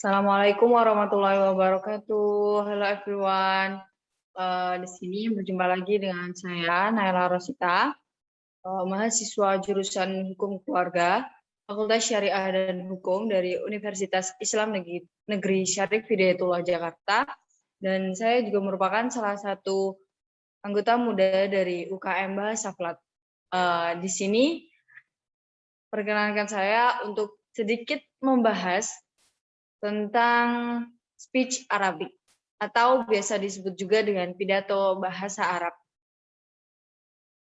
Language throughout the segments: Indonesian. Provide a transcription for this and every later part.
Assalamualaikum warahmatullahi wabarakatuh. Hello everyone. Di sini berjumpa lagi dengan saya Naila Rosita, mahasiswa jurusan Hukum Keluarga, Fakultas Syariah dan Hukum dari Universitas Islam Negeri Syarif Hidayatullah Jakarta. Dan saya juga merupakan salah satu anggota muda dari UKM Bahasa Flat. Di sini perkenankan saya untuk sedikit membahas tentang speech Arabic atau biasa disebut juga dengan pidato bahasa Arab.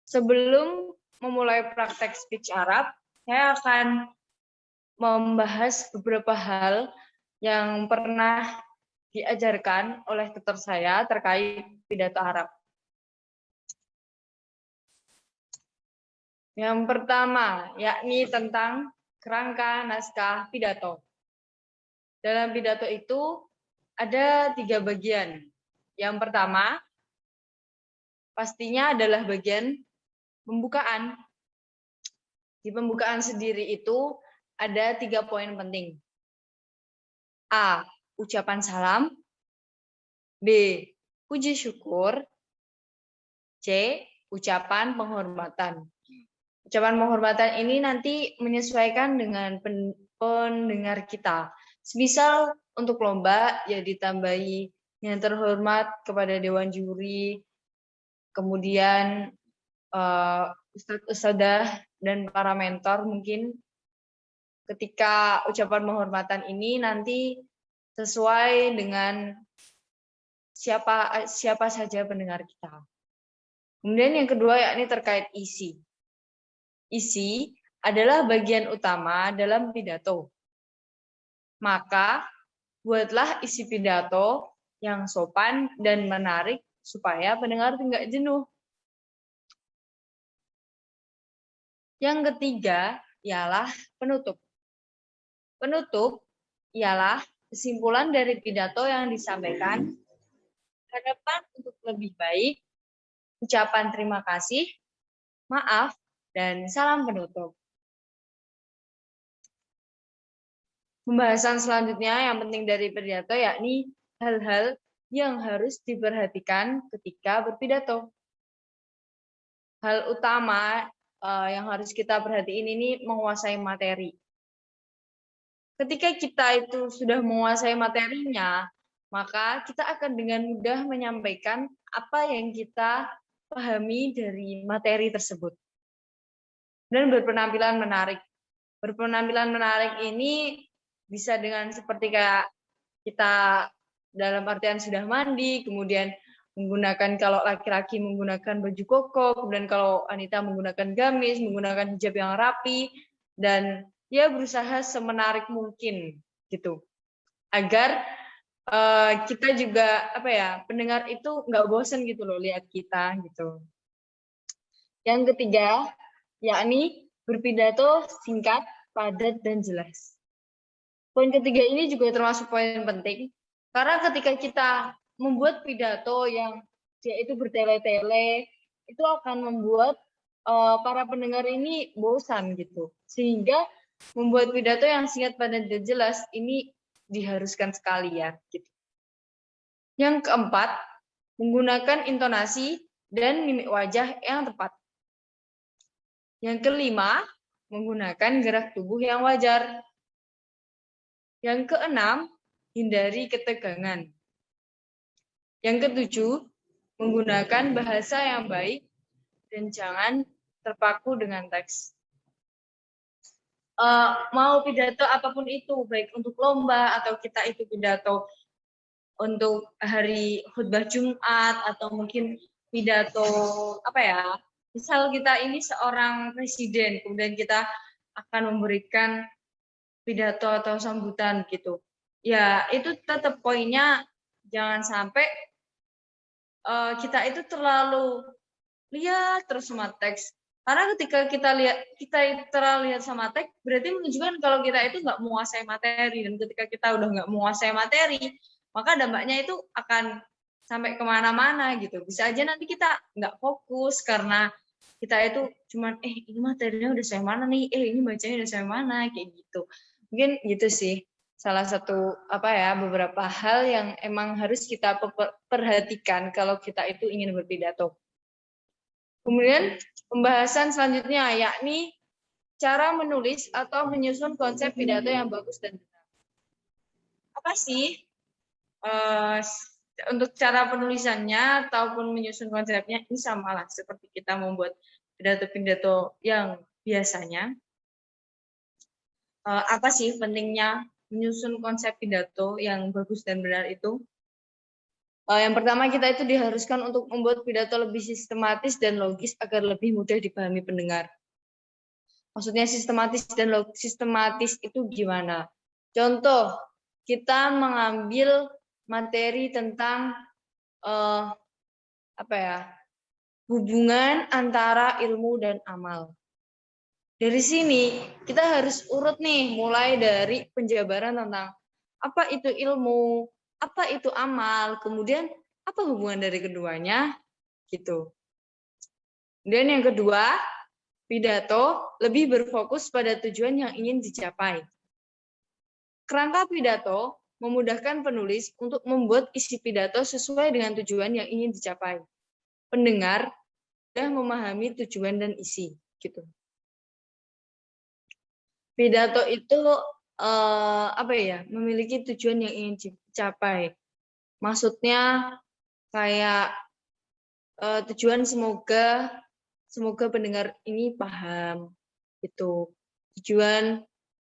Sebelum memulai praktek speech Arab, saya akan membahas beberapa hal yang pernah diajarkan oleh tutor saya terkait pidato Arab. Yang pertama, yakni tentang kerangka naskah pidato. Dalam pidato itu ada 3 bagian. Yang pertama, pastinya adalah bagian pembukaan. Di pembukaan sendiri itu ada 3 poin penting. A. Ucapan salam. B. Puji syukur. C. Ucapan penghormatan. Ucapan penghormatan ini nanti menyesuaikan dengan pendengar kita. Semisal untuk lomba, ya ditambahi yang terhormat kepada Dewan Juri, kemudian Ustadz-ustadzah dan para mentor mungkin ketika ucapan penghormatan ini nanti sesuai dengan siapa saja pendengar kita. Kemudian yang kedua yakni terkait isi. Isi adalah bagian utama dalam pidato. Maka buatlah isi pidato yang sopan dan menarik supaya pendengar tidak jenuh. Yang ketiga ialah penutup. Penutup ialah kesimpulan dari pidato yang disampaikan, harapan untuk lebih baik, ucapan terima kasih, maaf, dan salam penutup. Pembahasan selanjutnya yang penting dari pidato yakni hal-hal yang harus diperhatikan ketika berpidato. Hal utama yang harus kita perhatiin ini menguasai materi. Ketika kita itu sudah menguasai materinya, maka kita akan dengan mudah menyampaikan apa yang kita pahami dari materi tersebut. Dan berpenampilan menarik. Berpenampilan menarik ini bisa dengan seperti kayak kita dalam artian sudah mandi, kemudian menggunakan, kalau laki-laki menggunakan baju koko, kemudian kalau wanita menggunakan gamis, menggunakan hijab yang rapi, dan dia berusaha semenarik mungkin gitu, agar kita juga pendengar itu nggak bosen gitu loh lihat kita gitu. Yang ketiga yakni berpidato singkat, padat, dan jelas. Poin ketiga ini juga termasuk poin penting, karena ketika kita membuat pidato yang dia itu bertele-tele, itu akan membuat para pendengar ini bosan gitu. Sehingga membuat pidato yang singkat, padat, dan jelas ini diharuskan sekali ya. Gitu. Yang keempat, menggunakan intonasi dan mimik wajah yang tepat. Yang kelima, menggunakan gerak tubuh yang wajar. Yang keenam, hindari ketegangan. Yang ketujuh, menggunakan bahasa yang baik dan jangan terpaku dengan teks. Mau pidato apapun itu, baik untuk lomba atau kita itu pidato untuk hari khutbah Jumat atau mungkin pidato misal kita ini seorang presiden, kemudian kita akan memberikan pidato atau sambutan gitu. Ya, itu tetap poinnya jangan sampai kita itu terlalu lihat terus sama teks. Karena ketika kita terlalu lihat sama teks, berarti menunjukkan kalau kita itu nggak menguasai materi. Dan ketika kita udah nggak menguasai materi, maka dampaknya itu akan sampai kemana-mana gitu. Bisa aja nanti kita nggak fokus karena kita itu cuman ini materinya udah sampai mana nih, ini bacanya udah sampai mana, kayak gitu. Mungkin gitu sih. salah satu beberapa hal yang emang harus kita perhatikan kalau kita itu ingin berpidato. Kemudian pembahasan selanjutnya yakni cara menulis atau menyusun konsep pidato yang bagus dan benar. Apa sih untuk cara penulisannya ataupun menyusun konsepnya? Ini sama lah seperti kita membuat pidato-pidato yang biasanya. Apa sih pentingnya menyusun konsep pidato yang bagus dan benar itu? Yang pertama, kita itu diharuskan untuk membuat pidato lebih sistematis dan logis agar lebih mudah dipahami pendengar. Maksudnya sistematis itu gimana? Contoh, kita mengambil materi tentang hubungan antara ilmu dan amal. Dari sini kita harus urut nih, mulai dari penjabaran tentang apa itu ilmu, apa itu amal, kemudian apa hubungan dari keduanya, gitu. Dan yang kedua, pidato lebih berfokus pada tujuan yang ingin dicapai. Kerangka pidato memudahkan penulis untuk membuat isi pidato sesuai dengan tujuan yang ingin dicapai. Pendengar sudah memahami tujuan dan isi, gitu. Pidato itu memiliki tujuan yang ingin dicapai. Maksudnya kayak tujuan semoga pendengar ini paham, gitu. Tujuan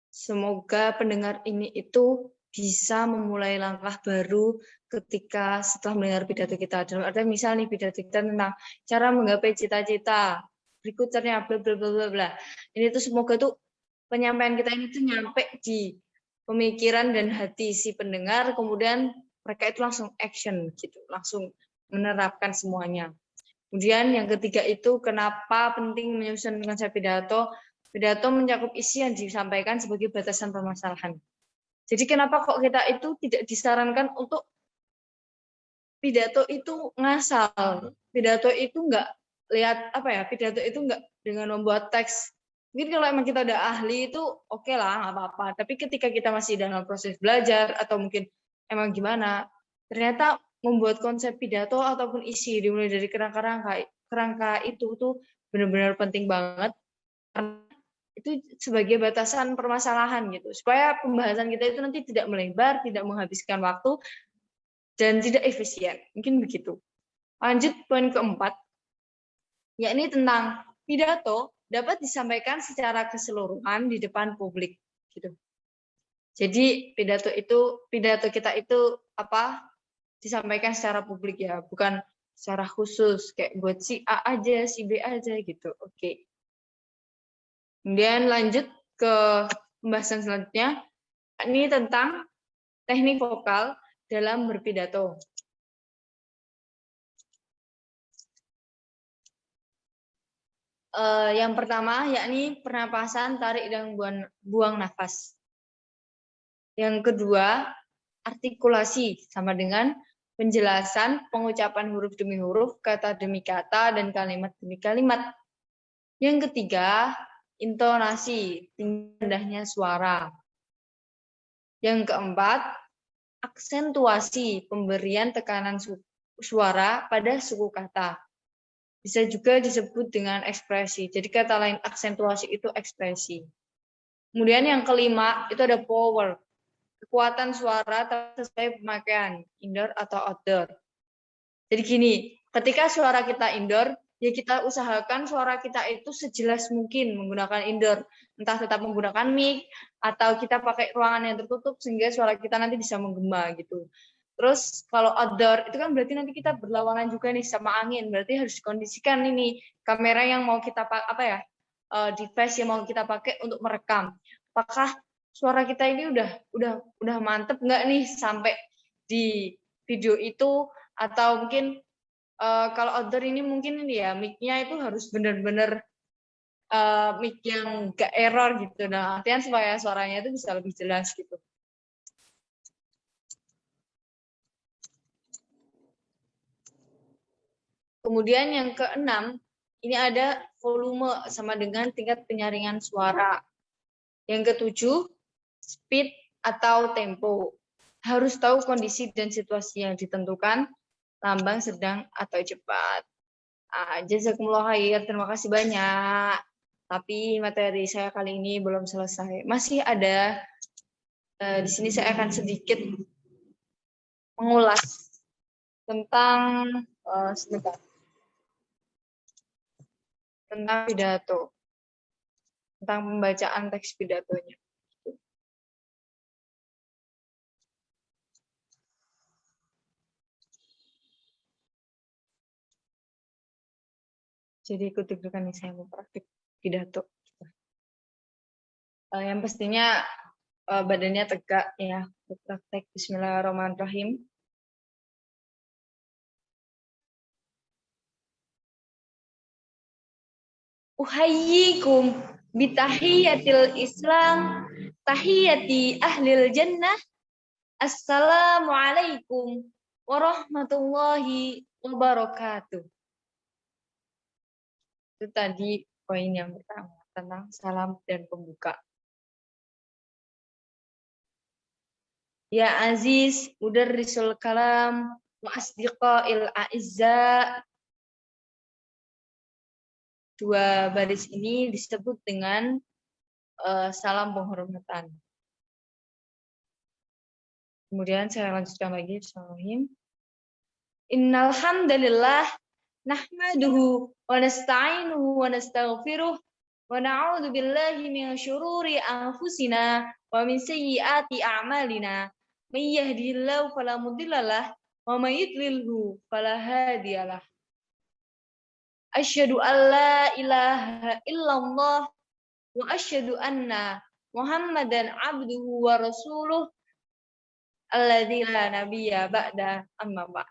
semoga pendengar ini itu bisa memulai langkah baru ketika setelah mendengar pidato kita. Dalam arti misal nih pidato kita tentang cara menggapai cita-cita, berikut caranya bla bla bla bla. Ini tuh semoga tuh penyampaian kita ini tuh nyampe di pemikiran dan hati si pendengar, kemudian mereka itu langsung action gitu, langsung menerapkan semuanya. Kemudian yang ketiga itu kenapa penting menyusun konsep pidato? Pidato mencakup isi yang disampaikan sebagai batasan permasalahan. Jadi kenapa kok kita itu tidak disarankan untuk pidato itu ngasal, pidato itu enggak pidato itu enggak dengan membuat teks. Mungkin kalau emang kita udah ahli itu oke lah, nggak apa-apa. Tapi ketika kita masih dalam proses belajar atau mungkin emang gimana, ternyata membuat konsep pidato ataupun isi dimulai dari kerangka itu tuh benar-benar penting banget. Karena itu sebagai batasan permasalahan gitu, supaya pembahasan kita itu nanti tidak melebar, tidak menghabiskan waktu, dan tidak efisien. Mungkin begitu. Lanjut poin keempat, yakni tentang pidato dapat disampaikan secara keseluruhan di depan publik gitu. Jadi pidato kita itu disampaikan secara publik ya, bukan secara khusus kayak buat si A aja, si B aja gitu. Oke. Kemudian lanjut ke pembahasan selanjutnya, ini tentang teknik vokal dalam berpidato. Yang pertama yakni pernapasan, tarik dan buang nafas. Yang kedua, artikulasi sama dengan penjelasan, pengucapan huruf demi huruf, kata demi kata, dan kalimat demi kalimat. Yang ketiga, intonasi, tinggi rendahnya suara. Yang keempat, aksentuasi, pemberian tekanan suara pada suku kata. Bisa juga disebut dengan ekspresi. Jadi kata lain aksentuasi itu ekspresi. Kemudian yang kelima, itu ada power. Kekuatan suara sesuai pemakaian, indoor atau outdoor. Jadi gini, ketika suara kita indoor, ya kita usahakan suara kita itu sejelas mungkin menggunakan indoor. Entah tetap menggunakan mic, atau kita pakai ruangan yang tertutup sehingga suara kita nanti bisa menggema gitu. Terus kalau outdoor, itu kan berarti nanti kita berlawanan juga nih sama angin. Berarti harus dikondisikan ini kamera yang mau kita device yang mau kita pakai untuk merekam. Apakah suara kita ini udah mantep nggak nih sampai di video itu, atau mungkin kalau outdoor ini mungkin ini ya mic-nya itu harus benar-benar mic yang nggak error gitu. Nah, artinya supaya suaranya itu bisa lebih jelas gitu. Kemudian yang keenam, ini ada volume sama dengan tingkat penyaringan suara. Yang ketujuh, speed atau tempo. Harus tahu kondisi dan situasi yang ditentukan, lambang, sedang, atau cepat. Jazakumullah khair, terima kasih banyak. Tapi materi saya kali ini belum selesai. Masih ada, di sini saya akan sedikit mengulas tentang sebentar, tentang pidato, tentang pembacaan teks pidatonya. Jadi ikut deg-degan nih saya mau praktik pidato. Yang pastinya badannya tegak ya, praktek. Bismillahirrahmanirrahim. Uhayyikum bitahiyatil Islam, tahiyati ahlil jannah. Assalamualaikum warahmatullahi wabarakatuh. Itu tadi poin yang pertama tentang salam dan pembuka. Ya Aziz, mudarrisul kalam wa asdiqail a'izza. Dua baris ini disebut dengan salam penghormatan. Kemudian saya lanjutkan lagi. Bismillahirrahmanirrahim. Innal hamdalillah nahmaduhu wa nasta'inuhu wa nastaghfiruh wa na'udzu billahi min syururi anfusina wa min sayyiati a'malina. May yahdihillahu fala mudhillalah wa may yudlilhu fala hadiyalah. Asyhadu an la ilaha illallah wa asyhadu anna Muhammadan abduhu wa rasuluh alladzi la nabiyya ba'da, amma ba'd.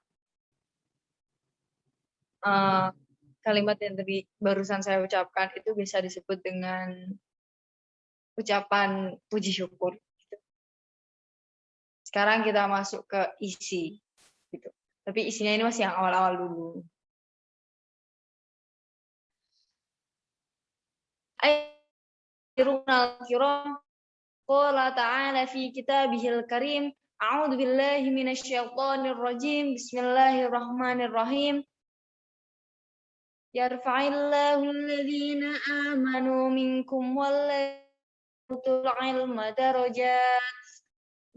Kalimat yang tadi barusan saya ucapkan itu bisa disebut dengan ucapan puji syukur. Sekarang kita masuk ke isi, gitu. Tapi isinya ini masih yang awal-awal dulu. Ayyuhal kiram, qala ta'ala fi kitabihil karim, a'udzu billahi minasyaitonir rajim, bismillahirrahmanirrahim. Yarfa'illahu alladhina amanu minkum walladzina utul ilma darajat.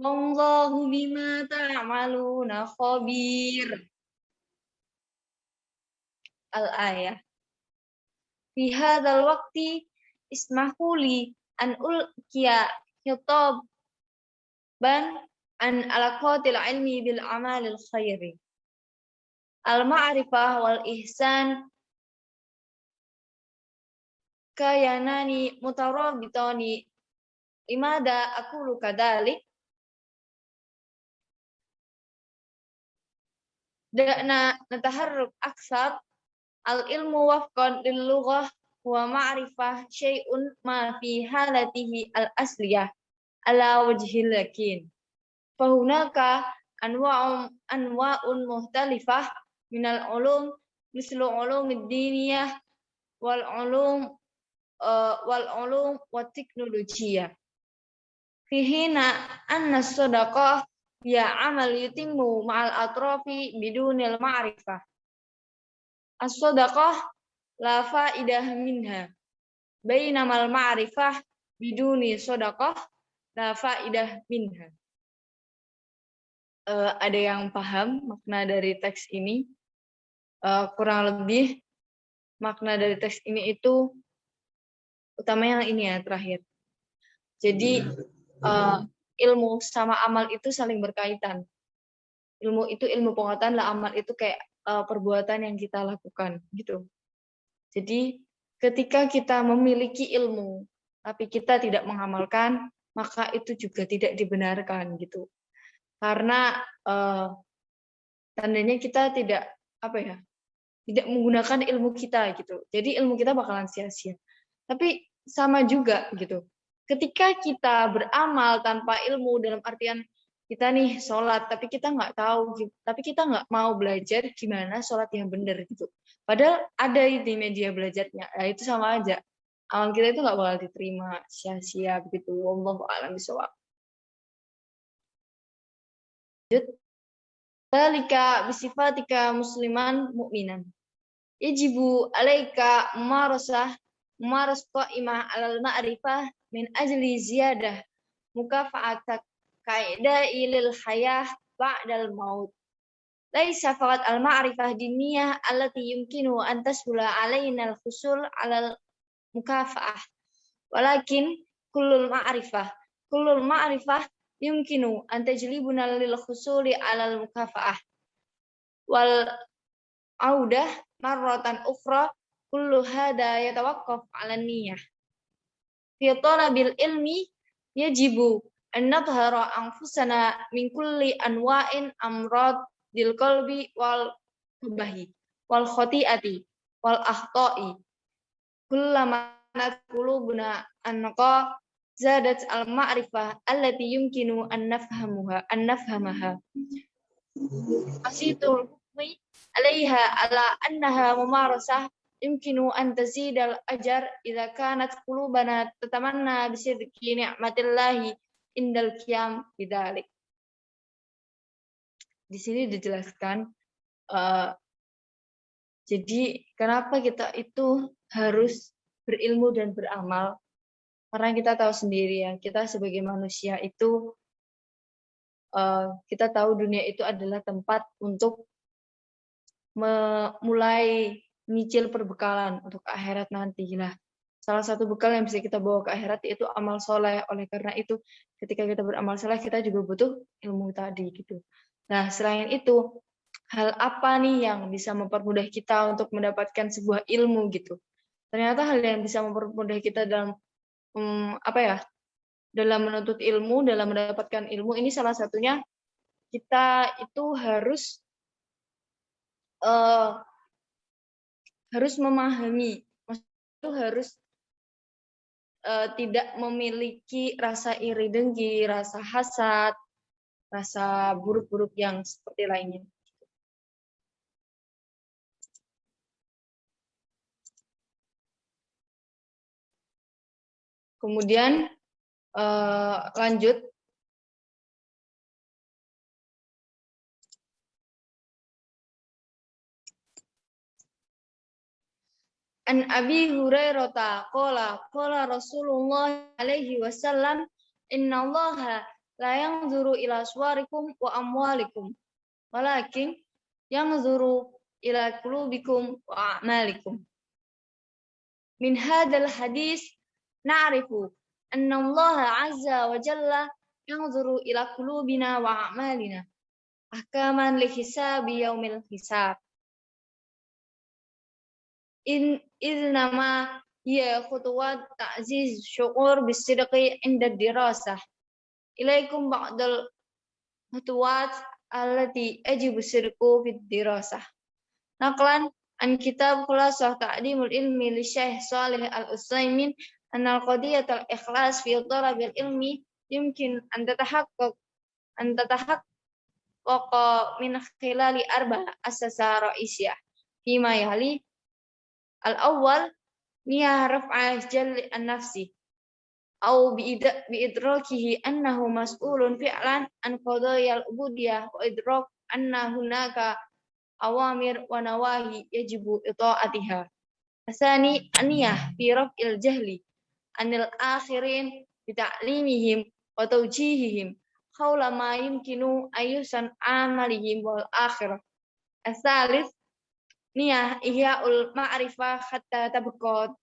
Wallahu bima ta'maluna khabir. Al-ayah. Fi hadzal waqti ismahu li an ulqiya khitaban an alaqatil ilmi bil amalil khairi. Al-ma'rifah wal ihsan kayanani mutarabitani. Limada aqulu kadzalik? Da'na nataharruk aksar al-ilmu wafqan lil-lughah wa ma'rifah syai'un ma fi halatihi al-asliyah ala wajhil yakin. Fahunaka anwa'un muhtalifah minal ulum mislu ulumid diniyah wal ulum wa teknologiyah. Fihina anna sadaqah ya amal yutimmu ma'al atrafi bidunil ma'rifah. As-sadaqah la fa'idah minha. Bainamal ma'rifah biduni sadaqah la fa'idah minha. Ada yang paham makna dari teks ini? Kurang lebih makna dari teks ini itu utama yang ini ya, terakhir. Jadi ilmu sama amal itu saling berkaitan. Ilmu itu ilmu pengetahuan lah, amal itu kayak perbuatan yang kita lakukan gitu. Jadi ketika kita memiliki ilmu tapi kita tidak mengamalkan, maka itu juga tidak dibenarkan gitu. Karena tandanya kita tidak tidak menggunakan ilmu kita gitu. Jadi ilmu kita bakalan sia-sia. Tapi sama juga gitu. Ketika kita beramal tanpa ilmu, dalam artian kita nih sholat, tapi kita nggak tahu, tapi kita nggak mau belajar gimana sholat yang benar gitu. Padahal ada di media belajarnya, itu sama aja. Amal kita itu nggak bakal diterima, sia-sia begitu. Wallahu a'lam bishawab. Dzalika bisifatika musliman mu'minan. Yajibu alaika mumaras qa'imah alal ma'rifah min ajli ziyadah mukafa'atak ka'ida'i lil hayah ba'dal maut. Laisa faqat al ma'rifah diniyah allati yumkinu an tasbula alaina al husul alal mukafa'ah. Walakin kullul ma'rifah yumkinu an tajlibuna lil husuli alal mukafa'ah. Wal audah marratan ukhra kullu hada yatawaqqaf 'ala niyyah. Fi talabil ilmi yajibu an nadhhara anfusana min kulli anwa'in amradil qalbi wal qabahi wal khati'ati wal akhta'i. Kullama qulubuna anqa zadat al ma'rifah allati yumkinu an nafhamaha. Asitul عليها على أنها ممارسة يمكن أن تزيد الأجر إذا كانت قلوبنا تتمنى بصدق نعمة الله عند القيام بذلك. Di sini dijelaskan, jadi kenapa kita itu harus berilmu dan beramal? Karena kita tahu sendiri ya, kita sebagai manusia itu kita tahu dunia itu adalah tempat untuk mulai nyicil perbekalan untuk akhirat nanti lah. Salah satu bekal yang bisa kita bawa ke akhirat yaitu amal soleh. Oleh karena itu, ketika kita beramal soleh, kita juga butuh ilmu tadi gitu. Nah, selain itu, hal apa nih yang bisa mempermudah kita untuk mendapatkan sebuah ilmu gitu? Ternyata hal yang bisa mempermudah kita dalam dalam menuntut ilmu, dalam mendapatkan ilmu ini salah satunya kita itu harus memahami, maksudnya itu harus tidak memiliki rasa iri dengki, rasa hasad, rasa buruk-buruk yang seperti lainnya. Kemudian lanjut. An Abi Hurairah qala Rasulullah alaihi wasallam innallaha la yanzuru ila suwarikum wa amwalikum walakin yanzuru ila qulubikum wa a'malikum. Min hadzal hadis na'rifu anna Allah azza wa jalla yanzuru ila qulubina wa a'malina ahkaman li hisabi yaumil hisab. Innama hiya khutuwat ta'ziz syukur bisidqi inda dirasah. Ilaikum ba'dal khutuwat allati ajibu sidqu fid dirasah. Naqlan an kitab Khulasah Ta'limul Ilmi li Syekh Shalih Al-Utsaimin anna al-qadiyat al-ikhlas fi talabil ilmi yumkin an tatahaqqaq min khilali arba' asasa ra'isiyah fima yali. Al-awwal niyah raf'ah jalli an-nafsi au biidrakihi annahu mas'ulun fi'lan an qadayal ubudiyah wa idrak anna hunaka awamir wa nawahi yajibu ita'atiha. Asani aniyah fi raf'il jahli anil akhirin bita'limihim wa tawjihihim khawla ma yumkinu ayusan amalihim wal akhirah. Asalis niyah ihya'ul ma'rifah hatta tabqa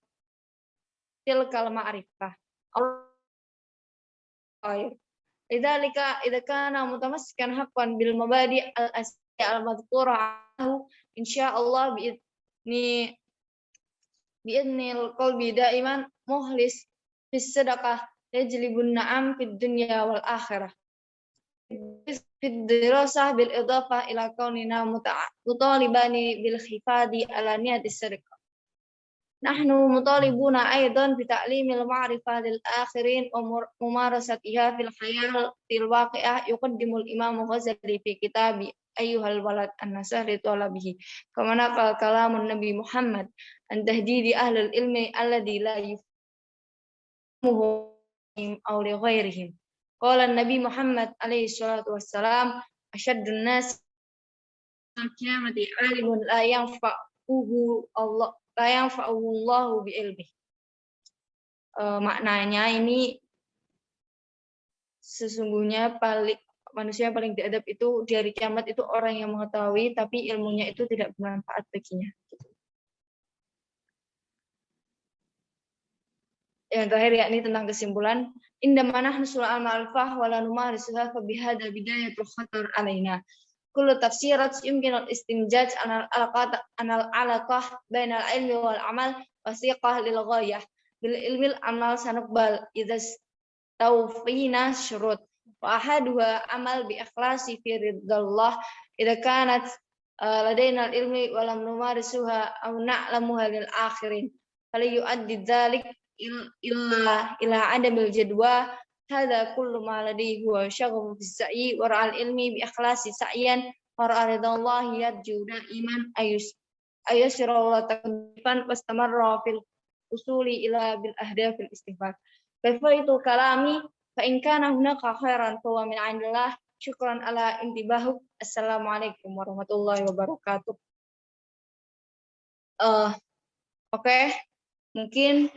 tilkal ma'rifah. Lidzalika idza kana mutamassikan haqqan bil mabadi' al-asya al-madhkurah insyaallah bi'idnil qalbi daiman mukhlis fis sadaqah yajlibun na'am fid dunya wal akhirah. Fid dirasah bil idafah ila kaunina mutalibani bil khifadi ala niyatis sadaqah. Nahnu mutalibuna aidan bi ta'limil ma'rifah lil akhirin wa mumarasatiha fil hayatil waqi'ah yuqaddimul Imam Ghazali fi kitabi ayyuhal walad an-nasah li talabihi kama naqal kalamun Nabi Muhammad an tahdidi ahlul ilmi alladhi la yufmuhu aw li ghairihim. Qala Nabi Muhammad alaihi salatu wassalam Asyaddun nas qiyamati alimun la yanfa'uhu Allah la yanfa'uhu Allahu bi ilmi. Maknanya ini sesungguhnya manusia yang paling diadab itu di hari kiamat itu orang yang mengetahui tapi ilmunya itu tidak bermanfaat baginya. Yang terakhir yakni tentang kesimpulan, indama nahnu sul'al ma'rifah wa la numarisuha fa bihadza bidayatul khatar alaina. Kullu tafsirat yumkin al-istinjaj anal alaqah bainal ilmi wal amal wasiqah lil ghayah. Bil ilmil amal sanukbal idza tawfina syurut. Wa ahaduha amal bi ikhlasi fi ridallah idza kanat ladaina al-ilmi wa lam numarisuha aw na'lamuha lil akhirin. Fala yu'addi dzalik illa adamil jadwa hadza kullu ma ladayhi huwa syaghu fi sa'i wa ra'al ilmi bi ikhlasi sa'yan wa ra'al yarju iman ayusira wa taqfan wastamarra fil usuli ila bil ahdafil istighfar. Kaifa itu kalami fa in kana hunaka khairan fa min 'indillah. Syukran ala intibahuk. Assalamualaikum warahmatullahi wabarakatuh. Oke. Mungkin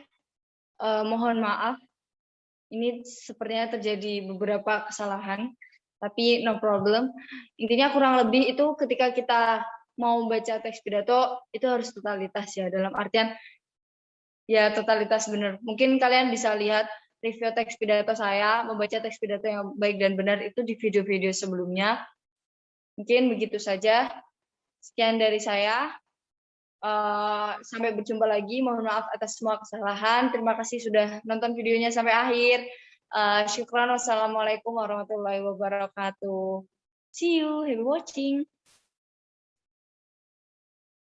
mohon maaf, ini sepertinya terjadi beberapa kesalahan, tapi no problem. Intinya kurang lebih itu ketika kita mau baca teks pidato, itu harus totalitas ya, dalam artian ya totalitas benar. Mungkin kalian bisa lihat review teks pidato saya, membaca teks pidato yang baik dan benar itu di video-video sebelumnya. Mungkin begitu saja. Sekian dari saya. Sampai berjumpa lagi. Mohon maaf atas semua kesalahan. Terima kasih sudah nonton videonya sampai akhir. Syukran. Wassalamualaikum warahmatullahi wabarakatuh. See you. Happy watching.